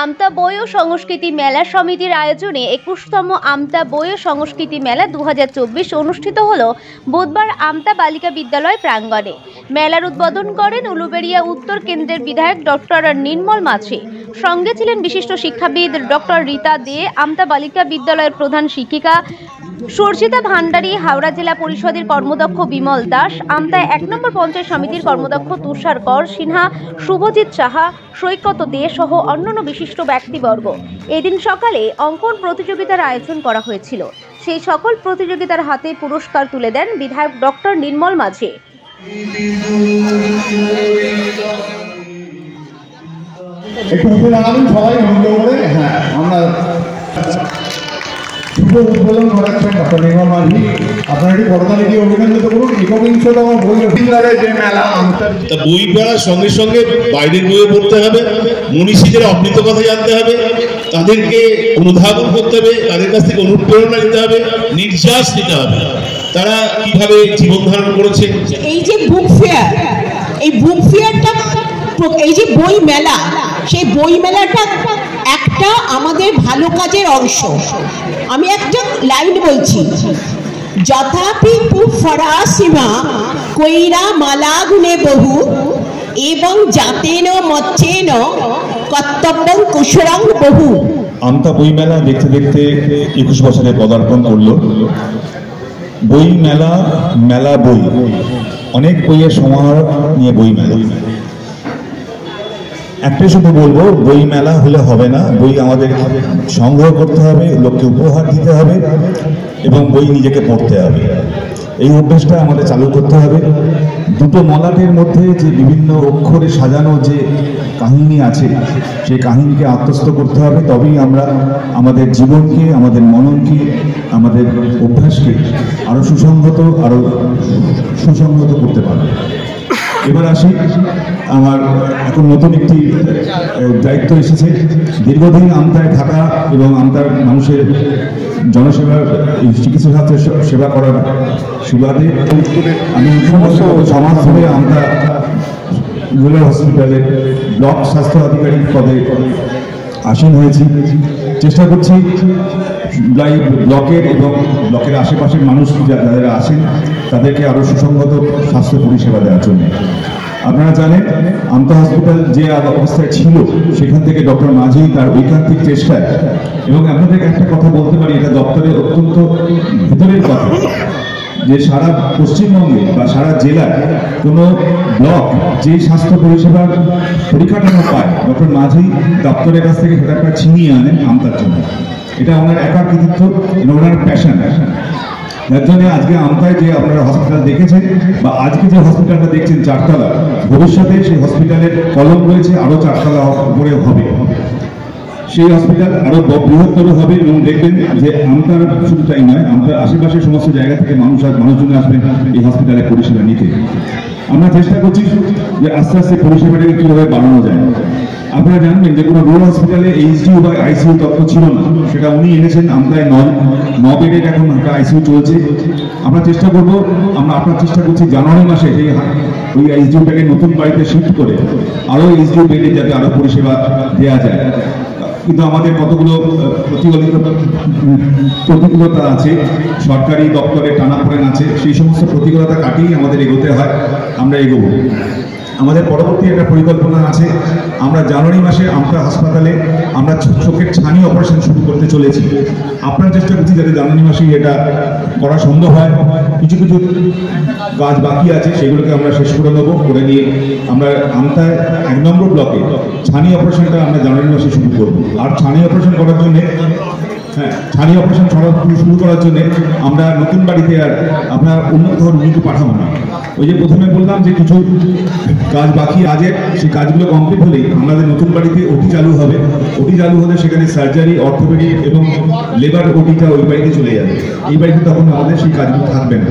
আমতা বই ও সংস্কৃতি মেলা সমিতির আয়োজনে 21তম আমতা বই ও সংস্কৃতি মেলা 2024 অনুষ্ঠিত হলো বুধবার আমতা বালিকা বিদ্যালয় প্রাঙ্গণে। মেলার উদ্বোধন করেন উলুবেড়িয়া উত্তর কেন্দ্রের বিধায়ক ডক্টর নির্মল মাঝি। সঙ্গে ছিলেন বিশিষ্ট শিক্ষাবিদ ডক্টর রীতা দে, আমতা বালিকা বিদ্যালয়ের প্রধান শিক্ষিকা সর্জিতা ভান্ডারী, হাওড়া জেলা পরিষদের কর্মদক্ষ বিমল দাস, আমতা 1 নম্বর পঞ্চায়েত সমিতির কর্মদক্ষ তুষার কর সিনহা, শুভজিৎ সাহা, সৈকত দে সহ অন্যান্য বিশিষ্ট ব্যক্তিবর্গ। এদিন সকালে অঙ্কন প্রতিযোগিতার আয়োজন করা হয়েছিল। সেই সকল প্রতিযোগিতার হাতে পুরস্কার তুলে দেন বিধায়ক ডক্টর নির্মল মাঝি। উদ্বোধন করাচ্ছেন ডক্টর নির্মল মাঝি। আপনারা একটু করতালি দিয়ে অভিনন্দিত করুন। 21তম বই যে মেলা বই পড়ার সঙ্গে সঙ্গে বাইরের বইও পড়তে হবে, মনীষীদের অমৃত কথা জানতে হবে, তাদেরকে অনুধাবন করতে হবে, তাদের কাছ থেকে অনুপ্রেরণা নিতে হবে, নির্যাস নিতে হবে, তারা কিভাবে জীবন ধারণ করেছে। এই যে বুক ফেয়ার, এই বুক ফেয়ারটা, এই যে বই মেলা, সেই বই মেলাটা একটা আমাদের ভালো কাজের অংশ। আমি একটা লাইন বলছি, যথাপি ফরাসিমা কইরা মালা গুণে বহু এবং জাতেন মচ্চেন কর্তব্যং কুশরং বহু। আমতা বই মেলা দেখতে দেখতে 21 বছরে পদার্পণ করলো। বই মেলা, মেলা বই, অনেক বইয়ের সমাহার নিয়ে বই মেলা। একটাই শুধু বলবো, বই মেলা হলে হবে না, বই আমাদের সংগ্রহ করতে হবে, লোককে উপহার দিতে হবে এবং বই নিজেকে পড়তে হবে। এই অভ্যাসটা আমাদের চালু করতে হবে। দুটো মলাটের মধ্যে যে বিভিন্ন অক্ষরে সাজানো যে কাহিনী আছে, সেই কাহিনীকে আত্মস্থ করতে হবে, তবেই আমরা আমাদের জীবনকে, আমাদের মননকে, আমাদের অভ্যাসকে আরও সুসংহত করতে পারবো। এবার আসি, আমার এখন নতুন একটি দায়িত্ব এসেছে। দীর্ঘদিন আমতায় থাকা এবং আমতার মানুষের জনসেবার, চিকিৎসা খাতে সেবা করার সুবাদে আমি সমাজ ধরে আমতা রুরাল হসপিটালের ব্লক স্বাস্থ্য আধিকারিক পদে আসীন হয়েছি। চেষ্টা করছি ব্লকের এবং ব্লকের আশেপাশের মানুষ যারা আসেন তাদেরকে আরও সুসংহত স্বাস্থ্য পরিষেবা দেওয়ার জন্য। আপনারা জানেন, আমতা হসপিটাল যে অবস্থায় ছিল সেখান থেকে ডক্টর মাঝি তার ঐকান্তিক চেষ্টায়, এবং আপনাদেরকে একটা কথা বলতে পারি, এটা দপ্তরের অত্যন্ত ভেতরের কথা, যে সারা পশ্চিমবঙ্গে বা সারা জেলায় কোনো ব্লক যে স্বাস্থ্য পরিষেবার পরিকাঠামো পায়, ডক্টর মাঝি দপ্তরের কাছ থেকে সেটা ছিনিয়ে আনেন আমতার জন্য। এটা ওনার একার কৃতিত্ব, ওনার প্যাশন। যার জন্য আজকে আমতায় যে আপনারা হসপিটাল দেখেছেন বা আজকে যে হসপিটালটা দেখছেন 4 তলা, ভবিষ্যতে সেই হসপিটালের কলম রয়েছে আরও 4 তলা উপরে হবে। সেই হসপিটাল আরো বৃহত্তর হবে এবং দেখবেন যে আমতার শুধু তাই নয়, আমতার আশেপাশের সমস্ত জায়গা থেকে মানুষজন আসবেন এই হসপিটালের পরিষেবা নিতে। আমরা চেষ্টা করছি যে আস্তে আস্তে পরিষেবাটাকে কীভাবে বাড়ানো যায়। আপনারা জানবেন যে কোনো রুরাল হসপিটালে এইচডিইউ বা আইসিইউ তত্ত্ব ছিল না, সেটা উনি এনেছেন। আমতায় 9 বেডের এখন একটা আইসিইউ চলছে। আমরা চেষ্টা করবো, আপনার চেষ্টা করছি জানুয়ারি মাসে ওই এইচডিইউটাকে নতুন বাড়িতে শিফট করে আরও এইচডিইউ বেডে যাতে আরও পরিষেবা দেওয়া যায়। কিন্তু আমাদের কতগুলো প্রতিকূলতা আছে, সরকারি দপ্তরে টানাপোড়েন আছে, সেই সমস্ত প্রতিকূলতা কাটিয়ে আমাদের এগোতে হয়। আমরা এগোবো। আমাদের পরবর্তী একটা পরিকল্পনা আছে, আমরা জানুয়ারি মাসে আমতা হাসপাতালে আমরা চোখের ছানি অপারেশন শুরু করতে চলেছি। আপনারা চেষ্টা করছি যাতে জানুয়ারি মাসেই এটা করা সম্ভব হয়। কিছু কাজ বাকি আছে, সেগুলোকে আমরা শেষ করে নেবো। করে নিয়ে আমরা আমতায় 1 নম্বর ব্লকে ছানি অপারেশনটা আমরা জানুয়ারি মাসে শুরু করবো। আর ছানি অপারেশন করার জন্যে শুরু করার জন্য আমরা নতুন বাড়িতে আর আপনার অন্য কোথাও রুগীকে পাঠাবো না। ওই যে প্রথমে বললাম যে কিছু কাজ বাকি আছে, সেই কাজগুলো কমপ্লিট হলেই আমাদের নতুন বাড়িতে ওটি চালু হবে। ওটি চালু হলে সেখানে সার্জারি, অর্থোপেডিক এবং লেবার ওটিটা ওই বাড়িতে চলে যাবে। এই বাড়িতে তখন আমাদের সেই কাজগুলো থাকবে না।